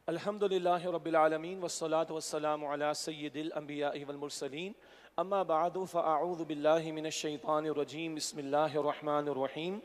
الحمد لله رب العالمين والصلاة والسلام على سيد الأنبياء والمرسلين أما بعد فأعوذ بالله من الشيطان الرجيم بسم الله الرحمن الرحيم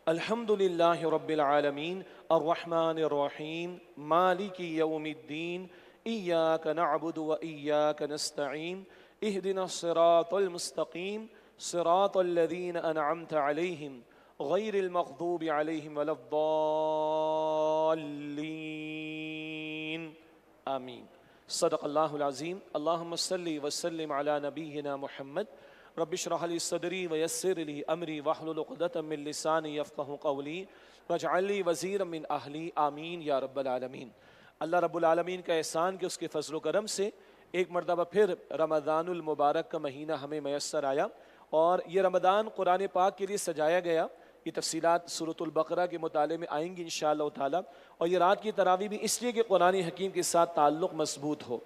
الحمد لله رب العالمين الرحمن الرحيم مالك يوم الدين إياك نعبد وإياك نستعين اهدنا الصراط المستقيم صراط الذين أنعمت عليهم غير المغضوب عليهم ولا الضالين آمين صدق الله العظيم اللهم صل وسلم على نبينا محمد رب اشرح لي صدري ويسر لي أمري واحلل عقدة من لساني يفقهوا قولي واجعل لي وزيرا من أهلي آمين یا رب العالمین۔ اللہ رب العالمین کا احسان کہ اس کے فضل و کرم سے ایک مرتبہ پھر رمضان المبارک کا مہینہ ہمیں میسر آیا اور یہ رمضان قرآن پاک کے لیے سجایا گیا۔ یہ تفصیلات سورۃ البقرہ کے مطالعے میں آئیں گی انشاءاللہ تعالی، اور یہ رات کی تراویح بھی اس لیے کہ قرآن حکیم کے ساتھ تعلق مضبوط ہو۔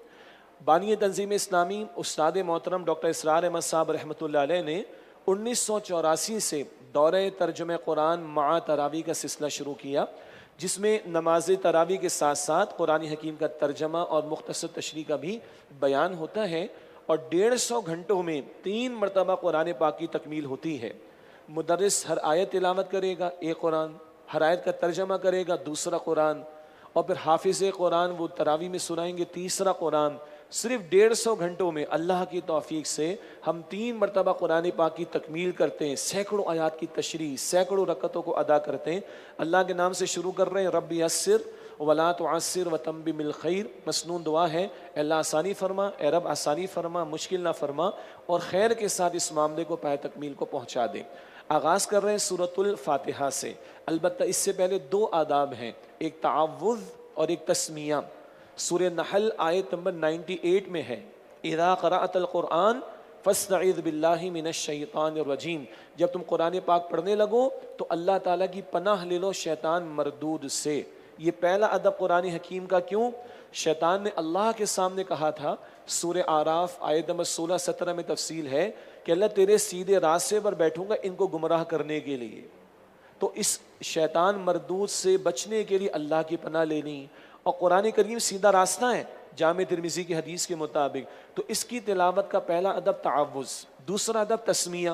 بانی تنظیم اسلامی استاد محترم ڈاکٹر اسرار احمد صاحب رحمۃ اللہ علیہ نے 1984 سے دورہ ترجمہ قرآن مع تراویح کا سلسلہ شروع کیا، جس میں نماز تراویح کے ساتھ ساتھ قرآن حکیم کا ترجمہ اور مختصر تشریح کا بھی بیان ہوتا ہے، اور 150 گھنٹوں میں 3 مرتبہ قرآن پاک کی تکمیل ہوتی ہے۔ مدرس ہر آیت تلاوت کرے گا، ایک قرآن، ہر آیت کا ترجمہ کرے گا، دوسرا قرآن، اور پھر حافظ قرآن وہ تراویح میں سنائیں گے، تیسرا قرآن۔ صرف 150 گھنٹوں میں اللہ کی توفیق سے ہم 3 مرتبہ قرآن پاک کی تکمیل کرتے ہیں، سینکڑوں آیات کی تشریح، سینکڑوں رکعتوں کو ادا کرتے ہیں۔ اللہ کے نام سے شروع کر رہے ہیں، رب یسر ولا تعسر وتمم بالخیر۔ مسنون دعا ہے، اے اللہ آسانی فرما، اے رب آسانی فرما، مشکل نہ فرما، اور خیر کے ساتھ اس معاملے کو پائے تکمیل کو پہنچا دے۔ آغاز کر رہے ہیں سورۃ الفاتحہ سے، البتہ اس سے پہلے 2 آداب ہیں، ایک تعوذ اور ایک تسمیہ۔ سورہ نحل آیت نمبر 98 میں ہے، اذا قرأت القرآن فاستعذ باللہ من الشیطان الرجیم۔ جب تم قرآن پاک پڑھنے لگو تو اللہ تعالیٰ کی پناہ لے لو شیطان مردود سے۔ یہ پہلا ادب قرآن حکیم کا کیوں؟ شیطان نے اللہ کے سامنے کہا تھا، سورہ اعراف آیت نمبر 16-17 میں تفصیل ہے کہ اللہ تیرے سیدھے راستے پر بیٹھوں گا ان کو گمراہ کرنے کے لیے۔ تو اس شیطان مردود سے بچنے کے لیے اللہ کی پناہ لینی، اور قرآن کریم سیدھا راستہ ہے جامع ترمذی کی حدیث کے مطابق، تو اس کی تلاوت کا پہلا ادب تعوذ، دوسرا ادب تسمیہ۔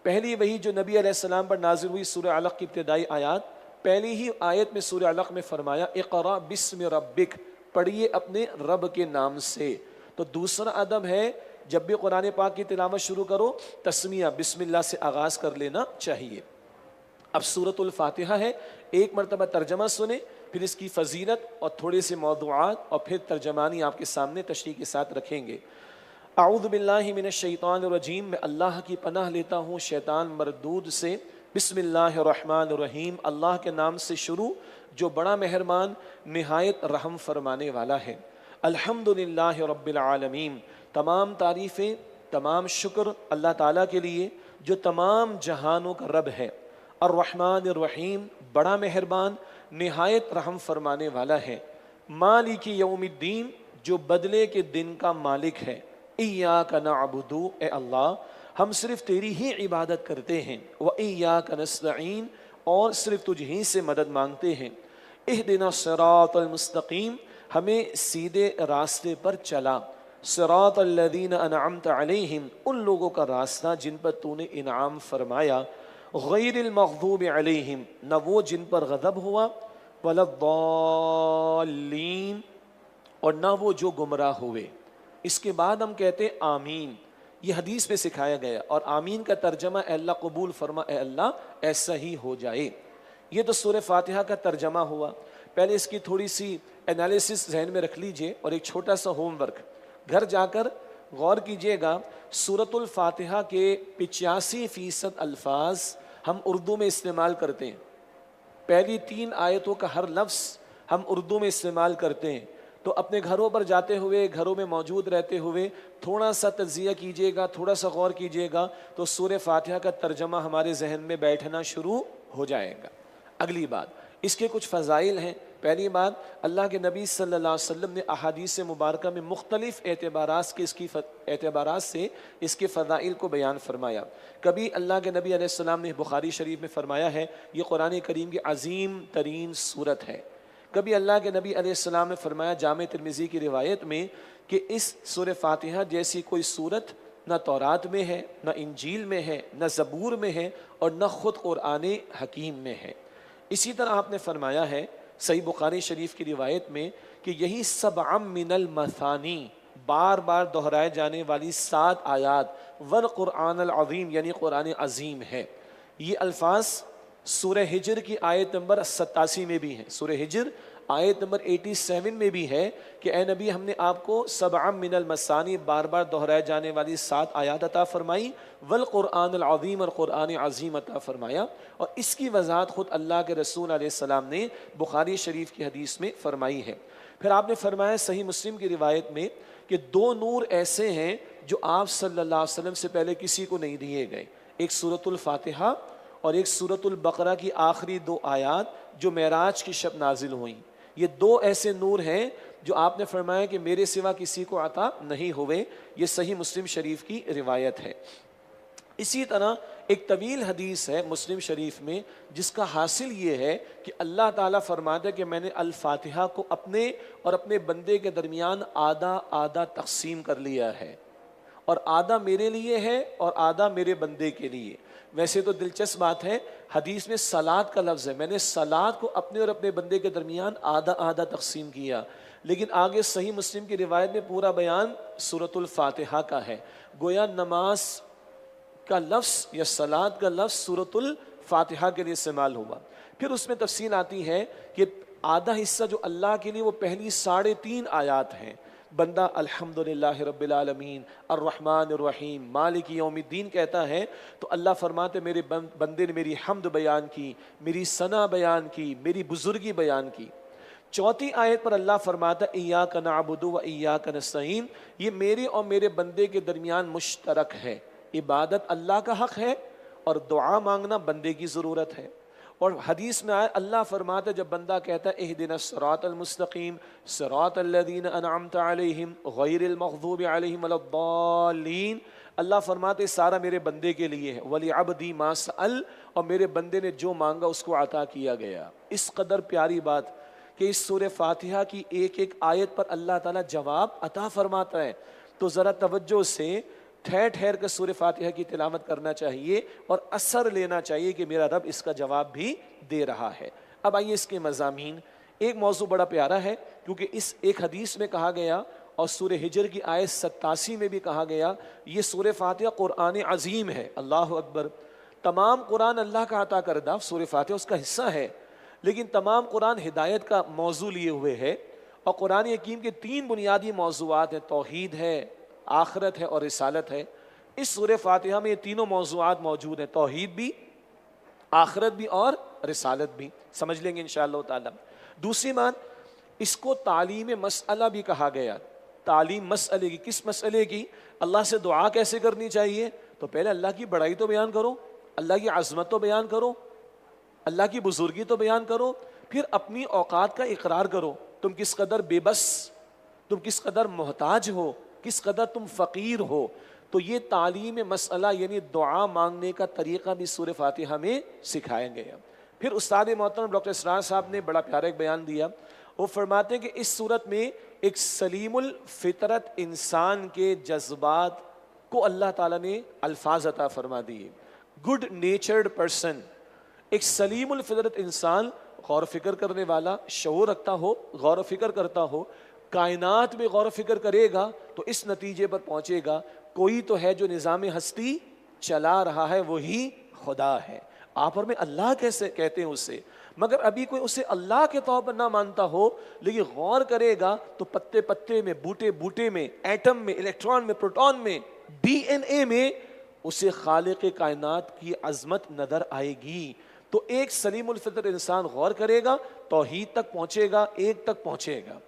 پہلی وحی جو نبی علیہ السلام پر نازل ہوئی سورہ علق کی ابتدائی آیات، پہلی ہی آیت میں سورہ علق میں فرمایا اقرأ بسم ربک، پڑھیے اپنے رب کے نام سے۔ تو دوسرا ادب ہے جب بھی قرآن پاک کی تلاوت شروع کرو تسمیہ بسم اللہ سے آغاز کر لینا چاہیے۔ اب سورۃ الفاتحہ ہے، ایک مرتبہ ترجمہ سنیں، پھر اس کی فضیلت اور تھوڑے سے موضوعات، اور پھر ترجمانی آپ کے سامنے تشریح کے ساتھ رکھیں گے۔ اعوذ باللہ من الشیطان الرجیم، میں اللہ کی پناہ لیتا ہوں شیطان مردود سے۔ بسم اللہ الرحمن الرحیم، اللہ کے نام سے شروع جو بڑا مہربان نہایت رحم فرمانے والا ہے۔ الحمدللہ رب العالمین، تمام تعریفیں، تمام شکر اللہ تعالیٰ کے لیے جو تمام جہانوں کا رب ہے۔ الرحمن الرحیم، بڑا مہربان نہایت رحم فرمانے والا ہے۔ مالک یوم الدین، جو بدلے کے دن کا مالک ہے۔ ایاک نعبد، اے اللہ ہم صرف تیری ہی عبادت کرتے ہیں، وایاک نستعین، اور صرف تجھ ہی سے مدد مانگتے ہیں۔ اہدنا الصراط المستقیم، ہمیں سیدھے راستے پر چلا۔ صراط الذین انعمت علیہم، ان لوگوں کا راستہ جن پر تو نے انعام فرمایا۔ غیر المغضوب علیہم، نہ وہ جن پر غضب ہوا، ولا الضالین، اور نہ وہ جو گمراہ ہوئے۔ اس کے بعد ہم کہتے ہیں آمین، یہ حدیث میں سکھایا گیا، اور آمین کا ترجمہ اے اللہ قبول فرما، اے اللہ ایسا ہی ہو جائے۔ یہ تو سورہ فاتحہ کا ترجمہ ہوا۔ پہلے اس کی تھوڑی سی انالیسس ذہن میں رکھ لیجئے، اور ایک چھوٹا سا ہوم ورک گھر جا کر غور کیجئے گا۔ سورۃ الفاتحہ کے 85% الفاظ ہم اردو میں استعمال کرتے ہیں، پہلی 3 آیتوں کا ہر لفظ ہم اردو میں استعمال کرتے ہیں۔ تو اپنے گھروں پر جاتے ہوئے، گھروں میں موجود رہتے ہوئے تھوڑا سا تجزیہ کیجئے گا، تھوڑا سا غور کیجئے گا، تو سورہ فاتحہ کا ترجمہ ہمارے ذہن میں بیٹھنا شروع ہو جائے گا۔ اگلی بات، اس کے کچھ فضائل ہیں۔ پہلی بات، اللہ کے نبی صلی اللہ علیہ وسلم نے احادیث مبارکہ میں مختلف اعتبارات سے اس کے فضائل کو بیان فرمایا۔ کبھی اللہ کے نبی علیہ السلام نے بخاری شریف میں فرمایا ہے یہ قرآن کریم کی عظیم ترین صورت ہے۔ کبھی اللہ کے نبی علیہ السلام نے فرمایا جامع ترمذی کی روایت میں کہ اس سورہ فاتحہ جیسی کوئی صورت نہ تورات میں ہے، نہ انجیل میں ہے، نہ زبور میں ہے، اور نہ خود قرآن حکیم میں ہے۔ اسی طرح آپ نے فرمایا ہے صحیح بخاری شریف کی روایت میں کہ یہی سبع من المثانی، بار بار دہرائے جانے والی 7 آیات والقرآن العظیم یعنی قرآن عظیم ہے۔ یہ الفاظ سورہ ہجر کی آیت نمبر 87 میں بھی ہیں، سورہ ہجر آیت نمبر 87 میں بھی ہے کہ اے نبی ہم نے آپ کو سبع من المثانی، بار بار دہرائے جانے والی 7 آیات عطا فرمائی، والقرآن العظیم اور قرآن عظیم عطا فرمایا، اور اس کی وضاحت خود اللہ کے رسول علیہ السلام نے بخاری شریف کی حدیث میں فرمائی ہے۔ پھر آپ نے فرمایا صحیح مسلم کی روایت میں کہ 2 نور ایسے ہیں جو آپ صلی اللہ علیہ وسلم سے پہلے کسی کو نہیں دیے گئے، ایک سورۃ الفاتحہ اور ایک سورۃ البقرہ کی آخری 2 آیات جو معراج کی شب نازل ہوئیں۔ یہ 2 ایسے نور ہیں جو آپ نے فرمایا کہ میرے سوا کسی کو عطا نہیں ہوئے، یہ صحیح مسلم شریف کی روایت ہے۔ اسی طرح ایک طویل حدیث ہے مسلم شریف میں جس کا حاصل یہ ہے کہ اللہ تعالیٰ فرماتا ہے کہ میں نے الفاتحہ کو اپنے اور اپنے بندے کے درمیان آدھا آدھا تقسیم کر لیا ہے، اور آدھا میرے لیے ہے اور آدھا میرے بندے کے لیے۔ ویسے تو دلچسپ بات ہے، حدیث میں صلات کا لفظ ہے، میں نے صلات کو اپنے اور اپنے بندے کے درمیان آدھا آدھا تقسیم کیا، لیکن آگے صحیح مسلم کی روایت میں پورا بیان سورۃ الفاتحہ کا ہے، گویا نماز کا لفظ یا صلات کا لفظ سورۃ الفاتحہ کے لیے استعمال ہوا۔ پھر اس میں تفصیل آتی ہے کہ آدھا حصہ جو اللہ کے لیے وہ پہلی 3.5 آیات ہیں، بندہ الحمدللہ رب العالمین الرحمن الرحیم مالک یوم الدین کہتا ہے تو اللہ فرماتے میرے بندے نے میری حمد بیان کی، میری ثنا بیان کی، میری بزرگی بیان کی۔ 4 آیت پر اللہ فرماتا ایاک نعبد و ایاک نستعین، یہ میرے اور میرے بندے کے درمیان مشترک ہے، عبادت اللہ کا حق ہے اور دعا مانگنا بندے کی ضرورت ہے۔ اور حدیث میں آیا اللہ فرماتا ہے جب بندہ کہتا ہے اہدنا الصراط المستقیم صراط الذین انعمت علیہم غیر المغضوب علیہم ولا الضالین، اللہ فرماتے سارا میرے بندے کے لیے ہے، وَلِعَبْدِي مَا سَأَلَ، اور میرے بندے نے جو مانگا اس کو عطا کیا گیا۔ اس قدر پیاری بات کہ اس سورہ فاتحہ کی ایک ایک آیت پر اللہ تعالیٰ جواب عطا فرماتا ہے، تو ذرا توجہ سے ٹھہر ٹھہر کر سورہ فاتحہ کی تلاوت کرنا چاہیے اور اثر لینا چاہیے کہ میرا رب اس کا جواب بھی دے رہا ہے۔ اب آئیے اس کے مضامین، ایک موضوع بڑا پیارا ہے کیونکہ اس ایک حدیث میں کہا گیا اور سورہ ہجر کی آیت 87 میں بھی کہا گیا یہ سورہ فاتحہ قرآن عظیم ہے۔ اللہ اکبر، تمام قرآن اللہ کا عطا کردہ، سورہ فاتحہ اس کا حصہ ہے، لیکن تمام قرآن ہدایت کا موضوع لیے ہوئے ہے، اور قرآن حکیم کے 3 بنیادی موضوعات ہیں، توحید ہے، آخرت ہے اور رسالت ہے۔ اس سورہ فاتحہ میں یہ تینوں موضوعات موجود ہیں، توحید بھی، آخرت بھی اور رسالت بھی، سمجھ لیں گے انشاءاللہ تعالی۔ دوسری بات، اس کو تعلیم مسئلہ بھی کہا گیا، تعلیم مسئلے کی، کس مسئلے کی؟ اللہ سے دعا کیسے کرنی چاہیے، تو پہلے اللہ کی بڑائی تو بیان کرو، اللہ کی عظمت تو بیان کرو، اللہ کی بزرگی تو بیان کرو، پھر اپنی اوقات کا اقرار کرو، تم کس قدر بے بس، تم کس قدر محتاج ہو، کس قدر تم فقیر ہو۔ تو یہ تعلیم مسئلہ یعنی دعا مانگنے کا طریقہ بھی سورہ فاتحہ میں سکھایا گیا۔ پھر استاد محترم ڈاکٹر اسرار صاحب نے بڑا پیارا ایک بیان دیا، وہ فرماتے ہیں کہ اس صورت میں ایک سلیم الفطرت انسان کے جذبات کو اللہ تعالیٰ نے الفاظ عطا فرما دیے، گڈ نیچرڈ پرسن، ایک سلیم الفطرت انسان، غور و فکر کرنے والا، شعور رکھتا ہو، غور و فکر کرتا ہو، کائنات میں غور و فکر کرے گا تو اس نتیجے پر پہنچے گا کوئی تو ہے جو نظام ہستی چلا رہا ہے، وہی خدا ہے۔ آپ اور میں اللہ کیسے کہتے ہیں اسے، مگر ابھی کوئی اسے اللہ کے طور پر نہ مانتا ہو، لیکن غور کرے گا تو پتے پتے میں، بوٹے بوٹے میں، ایٹم میں، الیکٹران میں، پروٹون میں، ڈی این اے میں اسے خالق کائنات کی عظمت نظر آئے گی۔ تو ایک سلیم الفطر انسان غور کرے گا، توحید تک پہنچے گا، ایک تک پہنچے گا۔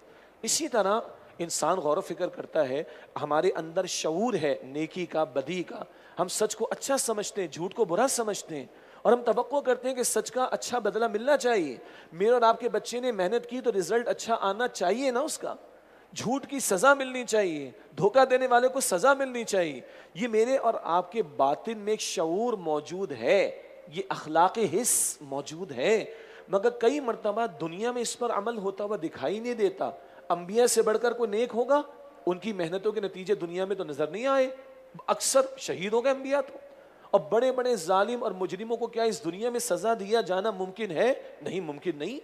اسی طرح انسان غور و فکر کرتا ہے، ہمارے اندر شعور ہے نیکی کا، بدی کا، ہم سچ کو اچھا سمجھتے ہیں، جھوٹ کو برا سمجھتے ہیں، اور ہم توقع کرتے ہیں کہ سچ کا اچھا بدلہ ملنا چاہیے۔ میرے اور آپ کے بچے نے محنت کی تو رزلٹ اچھا آنا چاہیے نا، اس کا جھوٹ کی سزا ملنی چاہیے، دھوکہ دینے والے کو سزا ملنی چاہیے۔ یہ میرے اور آپ کے باطن میں ایک شعور موجود ہے، یہ اخلاق حس موجود ہے، مگر کئی مرتبہ دنیا میں اس پر عمل ہوتا ہوا دکھائی نہیں دیتا. انبیاء سے بڑھ کر کوئی نیک ہوگا؟ ان کی محنتوں کے نتیجے دنیا میں تو نظر نہیں آئے. اکثر شہید ہو گئے انبیاء تو. اور بڑے بڑے ظالم اور مجرموں کو کیا اس دنیا میں سزا دیا جانا ممکن ہے؟ نہیں، ممکن نہیں.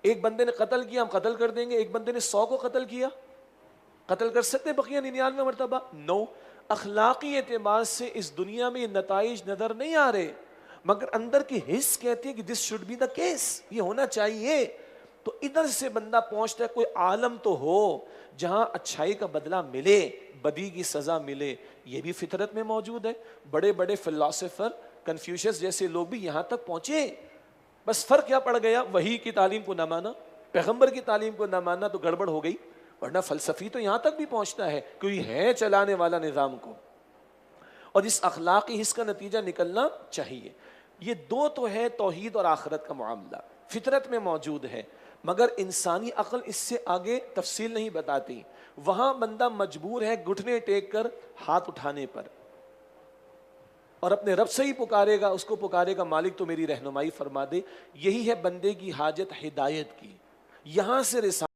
ایک بندے نے قتل کیا، ہم قتل کر دیں گے. ایک بندے نے 100 کو قتل کیا، قتل کر سکتے بقیہ 99 مرتبہ؟ نو. اخلاقی اعتبار سے اس دنیا میں یہ نتائج نظر نہیں آ رہے، مگر اندر کی حس کہتی ہے کہ this should be the case, یہ ہونا چاہیے. تو ادھر سے بندہ پہنچتا ہے کوئی عالم تو ہو جہاں اچھائی کا بدلہ ملے، بدی کی سزا ملے. یہ بھی فطرت میں موجود ہے. بڑے بڑے فلاسفر کنفیوشس جیسے لوگ بھی یہاں تک پہنچے. بس فرق کیا پڑ گیا؟ وحی کی تعلیم کو نہ مانا، پیغمبر کی تعلیم کو نہ مانا تو گڑبڑ ہو گئی. ورنہ فلسفی تو یہاں تک بھی پہنچتا ہے، کوئی ہے چلانے والا نظام کو، اور اس اخلاقی حص کا نتیجہ نکلنا چاہیے. یہ دو تو ہے توحید اور آخرت کا معاملہ، فطرت میں موجود ہے، مگر انسانی عقل اس سے آگے تفصیل نہیں بتاتی. وہاں بندہ مجبور ہے گھٹنے ٹیک کر ہاتھ اٹھانے پر، اور اپنے رب سے ہی پکارے گا، اس کو پکارے گا مالک تو میری رہنمائی فرما دے. یہی ہے بندے کی حاجت ہدایت کی. یہاں سے رسالت